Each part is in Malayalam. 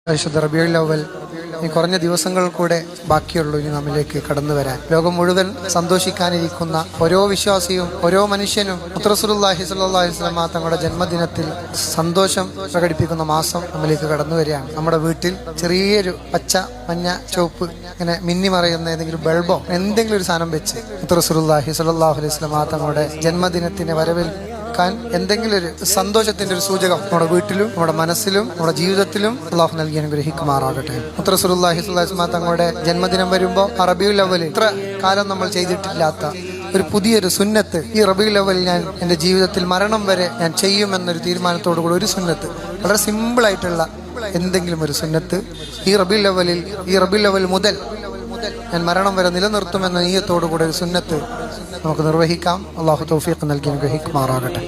പരിശുദ്ധ റബീഉൽ അവ്വൽ ഈ കുറഞ്ഞ ദിവസങ്ങൾ കൂടെ ബാക്കിയുള്ളൂ ഇനി നമ്മിലേക്ക് കടന്നു വരാൻ. ലോകം മുഴുവൻ സന്തോഷിക്കാനിരിക്കുന്ന ഓരോ വിശ്വാസിയും ഓരോ മനുഷ്യനും റസൂലുള്ളാഹി സ്വല്ലല്ലാഹു അലൈഹി വസല്ലം തങ്ങളുടെ ജന്മദിനത്തിൽ സന്തോഷം പ്രകടിപ്പിക്കുന്ന മാസം നമ്മിലേക്ക് കടന്നു വരികയാണ്. നമ്മുടെ വീട്ടിൽ ചെറിയൊരു പച്ച, മഞ്ഞ, ചുവപ്പ് ഇങ്ങനെ മിന്നി മറയുന്ന ഏതെങ്കിലും ബൾബോ എന്തെങ്കിലും ഒരു സാധനം വെച്ച് റസൂലുള്ളാഹി സ്വല്ലല്ലാഹു അലൈഹി വസല്ലം തങ്ങളുടെ ജന്മദിനത്തിനെ എന്തെങ്കിലും ഒരു സന്തോഷത്തിന്റെ ഒരു സൂചകം നമ്മുടെ വീട്ടിലും നമ്മുടെ മനസ്സിലും നമ്മുടെ ജീവിതത്തിലും അള്ളാഹു നൽകി അനുഗ്രഹിക്കുമാറാകട്ടെ. റസൂലുള്ളാഹി സ്വല്ലല്ലാഹു അലൈഹി വസല്ലം തങ്ങളുടെ ജന്മദിനം വരുമ്പോൾ റബീഉൽ അവ്വൽ ഇത്ര കാലം നമ്മൾ ചെയ്തിട്ടില്ലാത്ത ഒരു പുതിയൊരു സുന്നത്ത് ഈ റബീഉൽ അവ്വൽ ഞാൻ എൻ്റെ ജീവിതത്തിൽ മരണം വരെ ഞാൻ ചെയ്യുമെന്നൊരു തീരുമാനത്തോടു കൂടി ഒരു സുന്നത്ത്, വളരെ സിമ്പിളായിട്ടുള്ള എന്തെങ്കിലും ഒരു സുന്നത്ത് ഈ റബീഉൽ അവ്വൽ മുതൽ ഞാൻ മരണം വരെ നിലനിർത്തുമെന്ന നീയത്തോടുകൂടെ ഒരു സുന്നത്ത് നമുക്ക് നിർവഹിക്കാം. അള്ളാഹു തൗഫീഖ് നൽകി അനുഗ്രഹിക്കുമാറാകട്ടെ.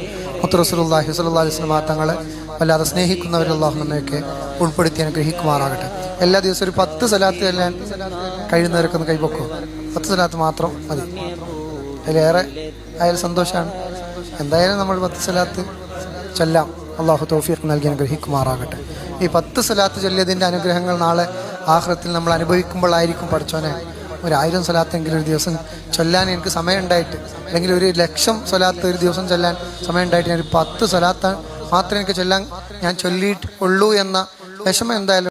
റസൂലുള്ളാഹി സ്വല്ലല്ലാഹു അലൈഹി വസല്ലം തങ്ങളെ വല്ലാതെ സ്നേഹിക്കുന്നവരിൽ അള്ളാഹു നമ്മയൊക്കെ ഉൾപ്പെടുത്തി അനുഗ്രഹിക്കുമാറാകട്ടെ. എല്ലാ ദിവസവും ഒരു 10 സലാത്ത് ചെല്ലാൻ കഴിയുന്നവരൊക്കെ ഒന്ന് കൈപൊക്കും. 10 സലാത്ത് മാത്രം മതി, അതിലേറെ ആയാലും സന്തോഷമാണ്. എന്തായാലും നമ്മൾ 10 സലാത്ത് ചൊല്ലാം. അള്ളാഹു തൗഫീഖ് നൽകി അനുഗ്രഹിക്കുമാറാകട്ടെ. ഈ 10 സലാത്ത് ചൊല്ലിയതിൻ്റെ അനുഗ്രഹങ്ങൾ നാളെ ആഖിറത്തിൽ നമ്മൾ അനുഭവിക്കുമ്പോഴായിരിക്കും. പഠിച്ചോനെ, 1000 സ്വലാത്തെങ്കിലും ഒരു ദിവസം ചൊല്ലാൻ എനിക്ക് സമയമുണ്ടായിട്ട്, അല്ലെങ്കിൽ 1,00,000 സ്വലാത്ത് ഒരു ദിവസം ചൊല്ലാൻ സമയമുണ്ടായിട്ട് ഞാൻ 10 സ്വലാത്ത് മാത്രമേ എനിക്ക് ചൊല്ലാൻ ഞാൻ ചൊല്ലിയിട്ടുള്ളൂ എന്ന വിഷമം എന്തായാലും